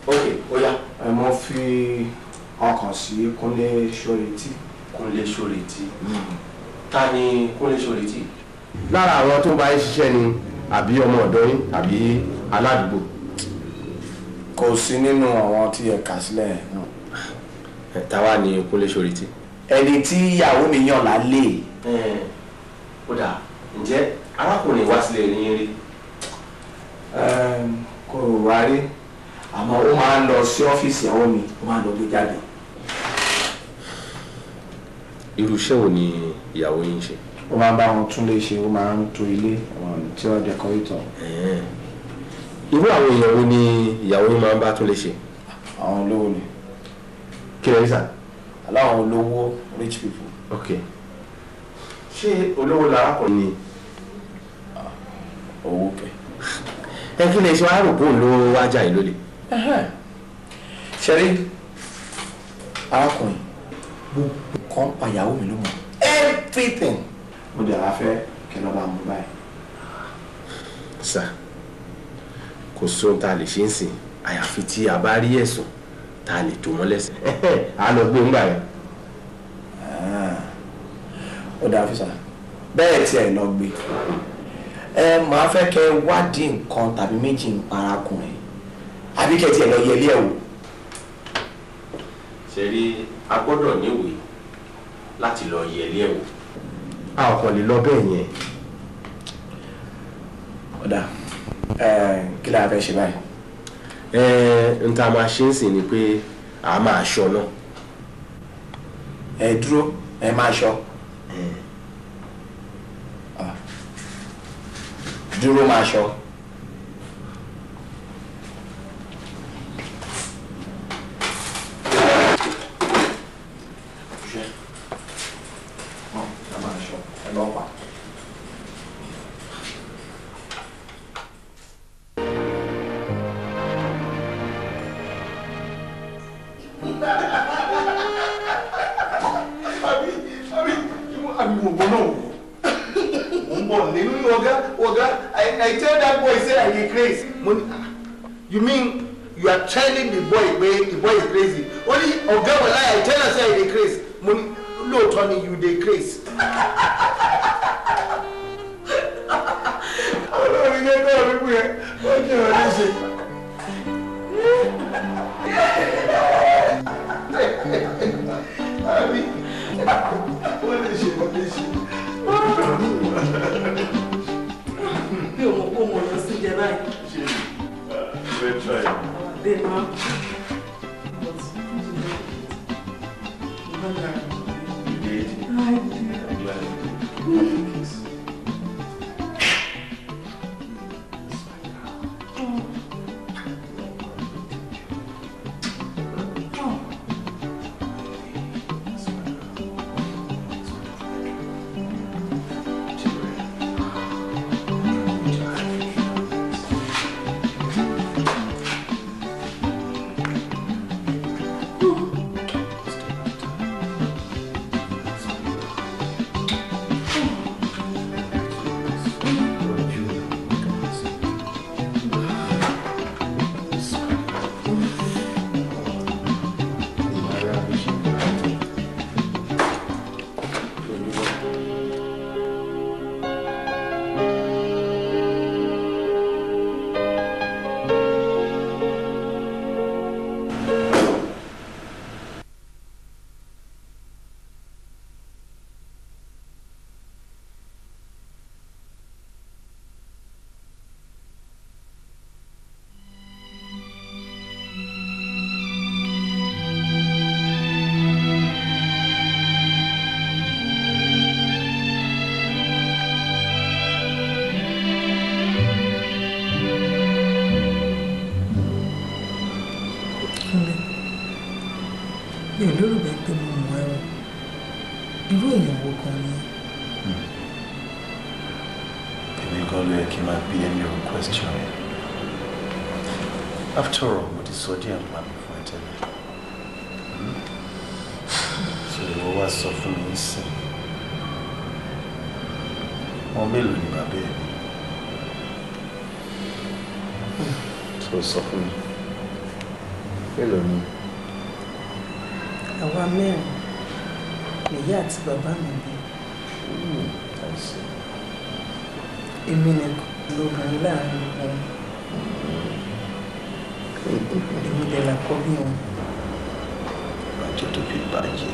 ok ó yá. mo fi ọkàn sí Kúnlé Ṣóretí. Kúnlé Ṣóretí. Ta ni Kúnlé Ṣóretí? lára àwọn tó bá ń ṣiṣẹ́ ni àbí ọmọ ọ̀dọ́ yín àbí aládùúgbò? kò sí nínú àwọn tí ẹ kà sílẹ̀ náà. táwa ni Kúnlé Ṣóretí? ẹni tí ìyàwó mi yàn lálẹ́. kódà ǹjẹ́ arákùnrin wá sílé yín rí? kò wá rí àmọ́ ó máa ń lọ sí ọ́fíìsì ìyàwó mi ó máa ń lọ gbé jáde. irú iṣẹ́ wo ni ìyàwó yín ń ṣe? ó máa ń bá wọn tún lé ṣe ó máa ń tò ilé tí ó dẹkọrétọ̀. irú àwọn èèyàn wo ni ìyàwó yín máa ń bá tún lè ṣe? àwọn olówó ni. kí lè rí sà? aláwọn olówó rich people. ok ṣé olówó lárákùnrin ni? owó kẹ. ẹ kí lè ṣe wàá rò pé òun ló wájà yìí lólè? ṣẹ́rí arákùnrin gbogbo kan pa ìyàwó mi ló mọ̀ everything. mo dẹ̀ wá fẹ́ kí lọ́ba mú báyìí. sà kò sóhun tá a lè ṣe ń sìn àyàfi tí a bá rí ẹ̀sùn tá a lè tó wọn lẹ́sẹ̀. a lọ gbé ńgbà yẹn. ó dáa fi sà bẹ́ẹ̀ tí ẹ lọ gbé màá fẹ́ kẹ́ wádìí nǹkan tàbí méjì ń parakùnrin àbí kẹ́ tí ẹ lọ yẹlé ẹ̀ wò. ṣe rí a gbọ́dọ̀ níwèé láti lọ yẹlé ẹ̀ wò. a ò kàn lè lọ bẹ́ẹ̀ yẹn. ọ̀dà kí la fẹ́ ṣe báyìí. n ta máa ṣe ń sìn ni pé a máa ṣọ náà. ẹ dúró ẹ máa ṣọ. dúró máa ṣọ. I tell that boy say I dey crazy. You mean you are telling the boy wey the boy is crazy? Only oga wey I tell am say I dey crazy. Money lóòótọ́ ni you dey crazy. Ọlọ́run ní ẹgbẹ́ ọ̀rẹ́ pé ó ní ọ̀rẹ́ ṣe. Àbí wọ́n lè ṣe wọ́n lè ṣe. Bí o mọ̀ pé mo lọ sí ìjẹ báyìí. Àdé máa. Mi ò lérò bẹ́ẹ̀ pé mo mọ̀ ẹ́ o. Irú èèyàn wo kan ni? Èmi gan ló yẹ kí n máa bí ẹni o question yẹn. After all, mo ti sọ díẹ̀ nípa mi fún ẹ tẹ́lẹ̀. So ìwọ wá sọ fún mi nísìn. Wọ́n mélòó ni bàbá ẹ̀? So sọ fún mi. Hello ni. Àwa mẹ́rin nìyá àti bàbá mi bí. Èmi nìkan lóbìnrin láàrin wọn. Èmi dẹ̀ làkọ́bí wọn. Bàjẹ́ tó fi bàjẹ́.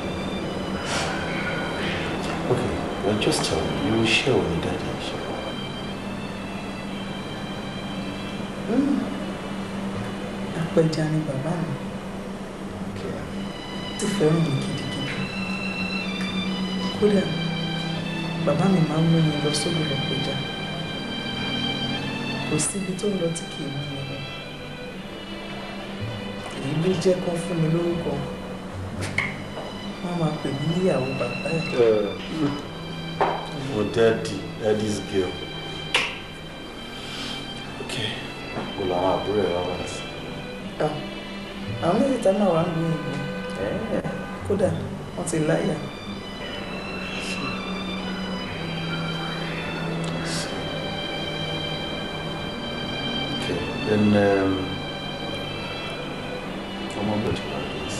Okay, well just tell me, you share with me daddy. Apẹja ni bàbá mi. Ti fẹ́ràn mi gidigidi. Kódà bàbá mi máa ń mú mi lọ sódò lọ pẹja. Kò síbi tó ń lọ tí kì í mú mi lọ. Èyí ló jẹ́ kán fún mi lórúkọ. Wọ́n máa pè mí níyàwó bàbá ẹ̀. Oh, daddy's girl. Okay. Well, I'm a brother. Àwọn méjì tá máa wà ń gbé ìgbé. Kódà wọ́n ti láyà. Okay, then I'm on the this.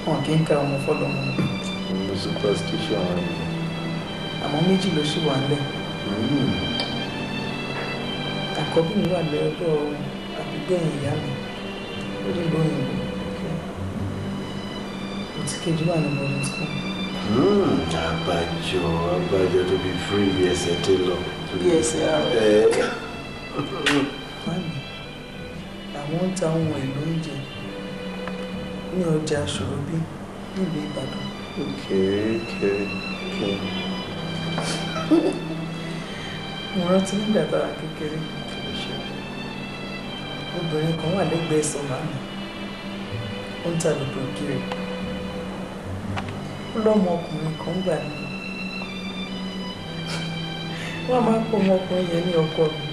Wọ́n kì í ka ọmọ fọ́lọ́mọ. The superstition. Àmọ́ méjì ló ṣì wà ńlẹ̀. Àkọ́bí mi wà lọ́dọ̀ àbígbẹ̀yìn ìyá mi. Ó dé lóyìnbó. Òtí kejì wà ní boarding school. Abájọ to be free bí ẹsẹ̀ tó lọ. Bí ẹsẹ̀ àárọ̀. Mami, àwọn ń ta ohun èlò oúnjẹ ní ọjà Ṣòròbí nílùú Ìbàdàn. Okay. Mo rántí nígbà tá a kékeré. Obìnrin kan wà lẹ́gbẹ̀ẹ́ sọ̀mà mi. Ó ń ta lòdò kiri. Ó lọ́mọ ọkùnrin kan gbà ní. Wọ́n máa ń pọ̀ ọmọkùnrin yẹn ní ọkọ mi.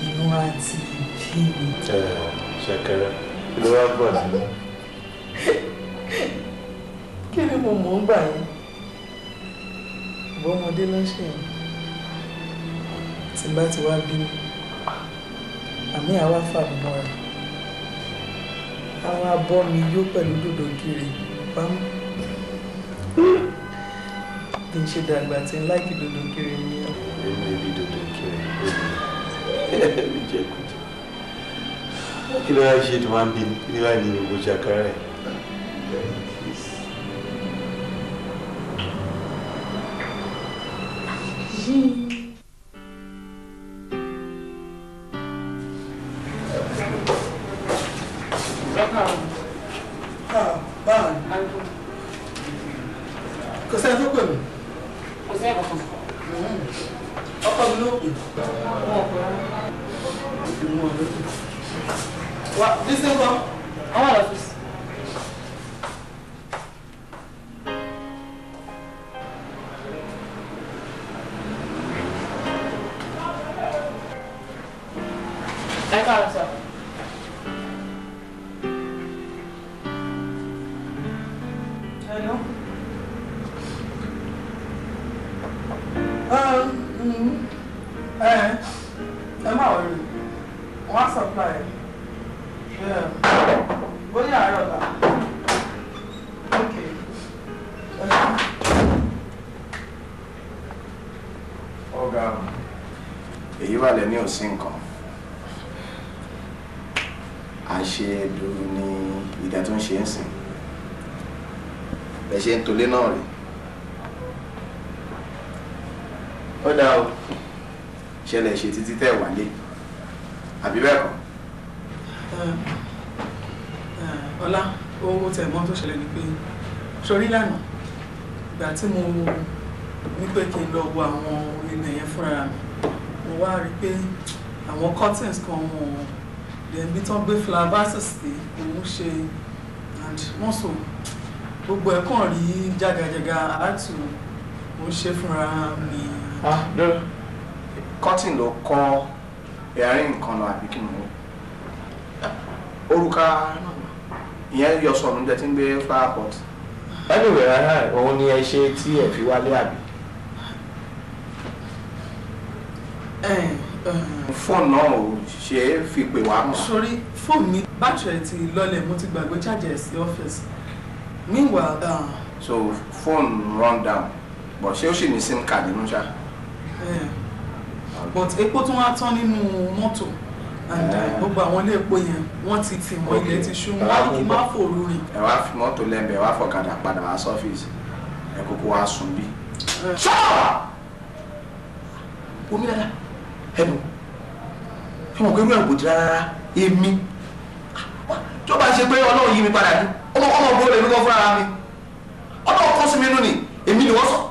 Inú àti ìfìwé. Ṣẹ̀kẹ̀rẹ̀ ló wá bọ̀ sí. Kí ni mo mọ̀ ń gbà yín? Ọmọdé ló ń ṣe yẹn. Tí n bá ti wá bínú, àmì àwa fàmì mọ́ra. Àwọn abọ́ mi yó pẹ̀lú dòdò kiri bámú. Bí n ṣe dàgbà tí n láìkì dòdò kiri ní ọ. Èmi bí dòdò kiri. Èmi jẹ́ kùtù. Kí ló wá ṣe tó máa ń bí ní wá ní gbogbo ṣàkárà ẹ̀? Kò sẹ́ni tó pè mí. Kò sí ẹ̀kọ́ kan. Ọkọ mi ló pè. Wà dísé kan. Àwọn àlọ́fíìsì. Ẹ káàárọ̀ sọ. Hello? Ẹ má wọlé. Wọ́n á supply. Bóyá àárọ̀ là. Okay. Ọ̀gá, èyí wà lẹ́ni òsín nǹkan. À ń ṣe dúró ní ìdá tó ń ṣe ń sìn. Bẹ́ẹ̀ ṣe ń tolé náà rí. Ó dáa o. Ṣẹlẹ̀ ṣe títí tẹ̀ wálé. Àbí bẹ́ẹ̀ kọ́? Ọlá, owó tẹ̀ mọ́ tó ṣẹlẹ̀ ni pé sórí lánàá ìgbà tí mo ní pé kí n lọ wo àwọn ilẹ̀ yẹn fúnra mi, mo wá rí pé àwọn curtains kan wọn lẹ́yìn bí tán gbé flavases sí òun ṣe and wọ́n so gbogbo ẹ̀ kàn rí jágajàga àtù mo ṣe fúnra mi. Dọ́rọ̀. Cotton ló kọ́ ẹ̀rín nǹkan lọ àbí kí ni mo. Orúkà ìyẹn yọ sọ̀rọ̀ níjẹ́ tí ń gbé flower pot. Anyway, òun ni ẹ ṣe tí ẹ fi wálé àbí. fóònù náà ò ṣe é fi pè wá mọ́. sórí fóònù mi bátìrì ti lọlẹ̀ mo ti gbàgbé charger sí ọ́fíìsì meanwhile. So phone run down but ṣé ó ṣì ní sim card nínú ṣá. But epo tún wá tán nínú mọ́tò and gbogbo àwọn ilé epo yẹn wọ́n ti tì mọ́ ilẹ̀ ti ṣú wọ́n kì í má fòrú rìn. ẹ wá fi mọ́tò lẹ́ńbẹ̀ ẹ wá fọ̀kadà padà wá sọ́fíìsì ẹ kókó wá sùn bí. ṣọ́ọ̀ omi dada ẹnu fi mọ̀ pé wíwà kò di rárá èmi tó bá ṣe pé ọlọ́run yí mi padà ní ọmọ ọmọ ògbó rẹ̀ mi kọ́ fúnra mi ọlọ́run kọ́ sí mi nù ni èmi ni wọ́n sọ.